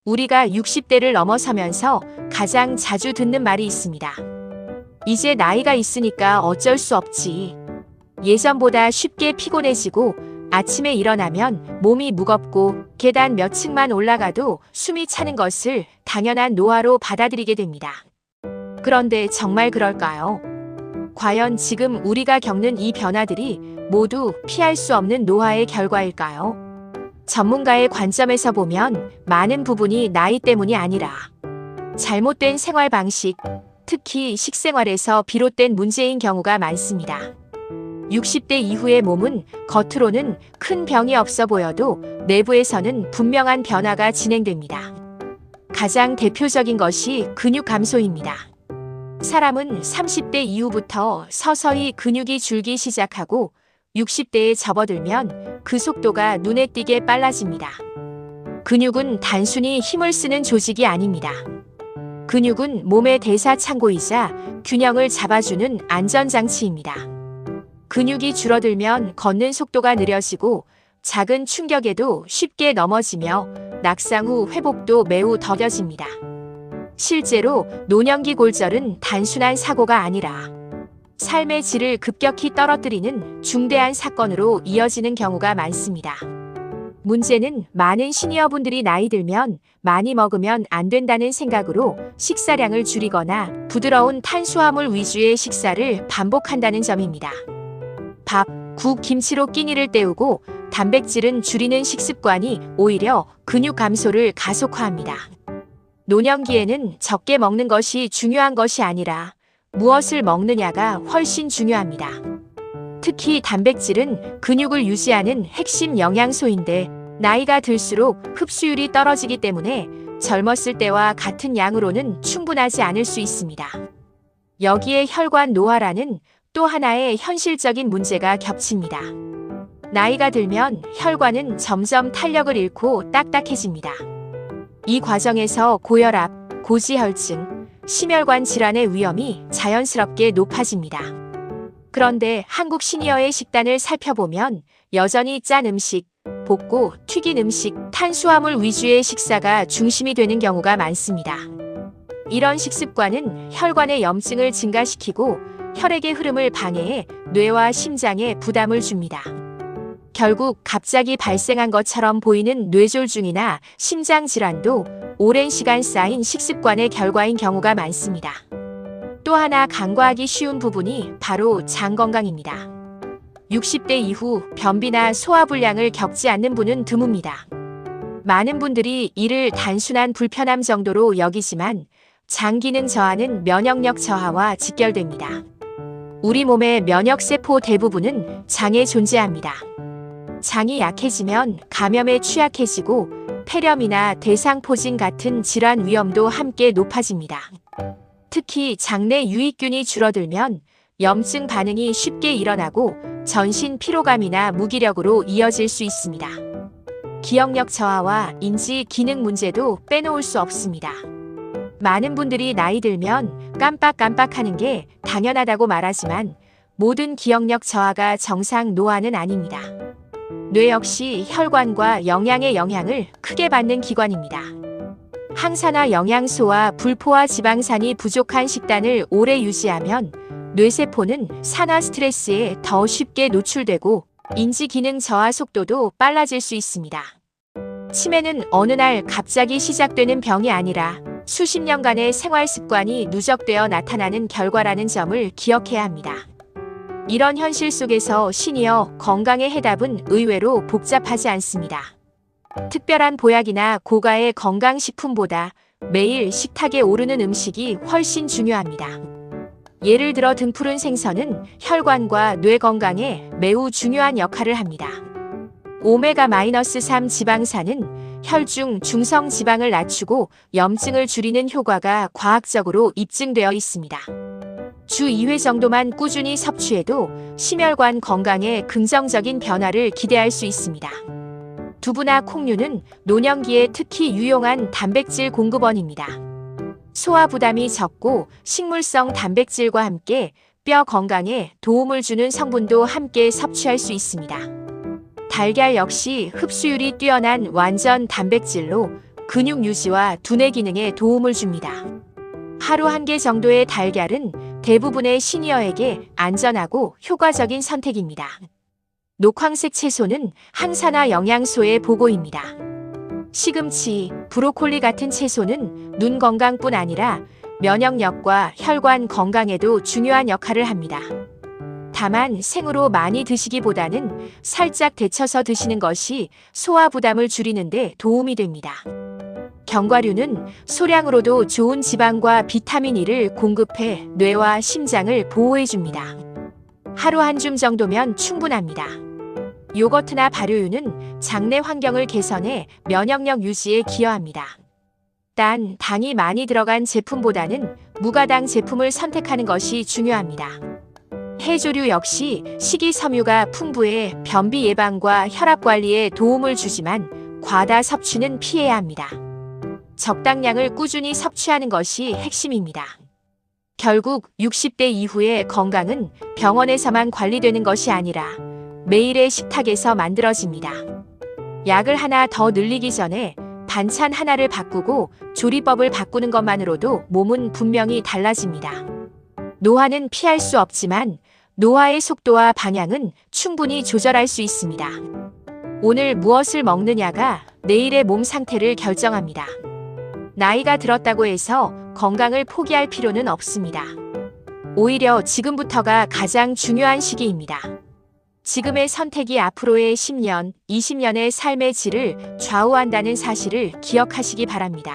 우리가 60대를 넘어서면서 가장 자주 듣는 말이 있습니다. 이제 나이가 있으니까 어쩔 수 없지. 예전보다 쉽게 피곤해지고 아침에 일어나면 몸이 무겁고 계단 몇 층만 올라가도 숨이 차는 것을 당연한 노화로 받아들이게 됩니다. 그런데 정말 그럴까요? 과연 지금 우리가 겪는 이 변화들이 모두 피할 수 없는 노화의 결과일까요? 전문가의 관점에서 보면 많은 부분이 나이 때문이 아니라 잘못된 생활 방식, 특히 식생활에서 비롯된 문제인 경우가 많습니다. 60대 이후의 몸은 겉으로는 큰 병이 없어 보여도 내부에서는 분명한 변화가 진행됩니다. 가장 대표적인 것이 근육 감소입니다. 사람은 30대 이후부터 서서히 근육이 줄기 시작하고 60대에 접어들면 그 속도가 눈에 띄게 빨라집니다. 근육은 단순히 힘을 쓰는 조직이 아닙니다. 근육은 몸의 대사 창고이자 균형을 잡아주는 안전장치입니다. 근육이 줄어들면 걷는 속도가 느려지고 작은 충격에도 쉽게 넘어지며 낙상 후 회복도 매우 더뎌집니다. 실제로 노년기 골절은 단순한 사고가 아니라 삶의 질을 급격히 떨어뜨리는 중대한 사건으로 이어지는 경우가 많습니다. 문제는 많은 시니어분들이 나이 들면 많이 먹으면 안 된다는 생각으로 식사량을 줄이거나 부드러운 탄수화물 위주의 식사를 반복한다는 점입니다. 밥, 국, 김치로 끼니를 때우고 단백질은 줄이는 식습관이 오히려 근육 감소를 가속화합니다. 노년기에는 적게 먹는 것이 중요한 것이 아니라 무엇을 먹느냐가 훨씬 중요합니다. 특히 단백질은 근육을 유지하는 핵심 영양소인데 나이가 들수록 흡수율이 떨어지기 때문에 젊었을 때와 같은 양으로는 충분하지 않을 수 있습니다. 여기에 혈관 노화라는 또 하나의 현실적인 문제가 겹칩니다. 나이가 들면 혈관은 점점 탄력을 잃고 딱딱해집니다. 이 과정에서 고혈압, 고지혈증, 심혈관 질환의 위험이 자연스럽게 높아집니다. 그런데 한국 시니어의 식단을 살펴보면 여전히 짠 음식, 볶고 튀긴 음식, 탄수화물 위주의 식사가 중심이 되는 경우가 많습니다. 이런 식습관은 혈관의 염증을 증가시키고 혈액의 흐름을 방해해 뇌와 심장에 부담을 줍니다. 결국 갑자기 발생한 것처럼 보이는 뇌졸중이나 심장질환도 오랜 시간 쌓인 식습관의 결과인 경우가 많습니다. 또 하나 간과하기 쉬운 부분이 바로 장 건강입니다. 60대 이후 변비나 소화불량을 겪지 않는 분은 드뭅니다. 많은 분들이 이를 단순한 불편함 정도로 여기지만 장 기능 저하는 면역력 저하와 직결됩니다. 우리 몸의 면역세포 대부분은 장에 존재합니다. 장이 약해지면 감염에 취약해지고 폐렴이나 대상포진 같은 질환 위험도 함께 높아집니다. 특히 장내 유익균이 줄어들면 염증 반응이 쉽게 일어나고 전신 피로감이나 무기력으로 이어질 수 있습니다. 기억력 저하와 인지 기능 문제도 빼놓을 수 없습니다. 많은 분들이 나이 들면 깜빡깜빡하는 게 당연하다고 말하지만 모든 기억력 저하가 정상 노화는 아닙니다. 뇌 역시 혈관과 영양의 영향을 크게 받는 기관입니다. 항산화 영양소와 불포화 지방산이 부족한 식단을 오래 유지하면 뇌세포는 산화 스트레스에 더 쉽게 노출되고 인지 기능 저하 속도도 빨라질 수 있습니다. 치매는 어느 날 갑자기 시작되는 병이 아니라 수십 년간의 생활 습관이 누적되어 나타나는 결과라는 점을 기억해야 합니다. 이런 현실 속에서 시니어 건강의 해답은 의외로 복잡하지 않습니다. 특별한 보약이나 고가의 건강식품보다 매일 식탁에 오르는 음식이 훨씬 중요합니다. 예를 들어 등푸른 생선은 혈관과 뇌 건강에 매우 중요한 역할을 합니다. 오메가-3 지방산은 혈중 중성 지방을 낮추고 염증을 줄이는 효과가 과학적으로 입증되어 있습니다. 주 2회 정도만 꾸준히 섭취해도 심혈관 건강에 긍정적인 변화를 기대할 수 있습니다. 두부나 콩류는 노년기에 특히 유용한 단백질 공급원입니다. 소화 부담이 적고 식물성 단백질과 함께 뼈 건강에 도움을 주는 성분도 함께 섭취할 수 있습니다. 달걀 역시 흡수율이 뛰어난 완전 단백질로 근육 유지와 두뇌 기능에 도움을 줍니다. 하루 한 개 정도의 달걀은 대부분의 시니어에게 안전하고 효과적인 선택입니다. 녹황색 채소는 항산화 영양소의 보고입니다. 시금치, 브로콜리 같은 채소는 눈 건강뿐 아니라 면역력과 혈관 건강에도 중요한 역할을 합니다. 다만 생으로 많이 드시기보다는 살짝 데쳐서 드시는 것이 소화 부담을 줄이는 데 도움이 됩니다. 견과류는 소량으로도 좋은 지방과 비타민 E를 공급해 뇌와 심장을 보호해 줍니다. 하루 한 줌 정도면 충분합니다. 요거트나 발효유는 장내 환경을 개선해 면역력 유지에 기여합니다. 단, 당이 많이 들어간 제품보다는 무가당 제품을 선택하는 것이 중요합니다. 해조류 역시 식이섬유가 풍부해 변비 예방과 혈압 관리에 도움을 주지만 과다 섭취는 피해야 합니다. 적당량을 꾸준히 섭취하는 것이 핵심입니다. 결국 60대 이후의 건강은 병원에서만 관리되는 것이 아니라 매일의 식탁에서 만들어집니다. 약을 하나 더 늘리기 전에 반찬 하나를 바꾸고 조리법을 바꾸는 것만으로도 몸은 분명히 달라집니다. 노화는 피할 수 없지만 노화의 속도와 방향은 충분히 조절할 수 있습니다. 오늘 무엇을 먹느냐가 내일의 몸 상태를 결정합니다. 나이가 들었다고 해서 건강을 포기할 필요는 없습니다. 오히려 지금부터가 가장 중요한 시기입니다. 지금의 선택이 앞으로의 10년, 20년의 삶의 질을 좌우한다는 사실을 기억하시기 바랍니다.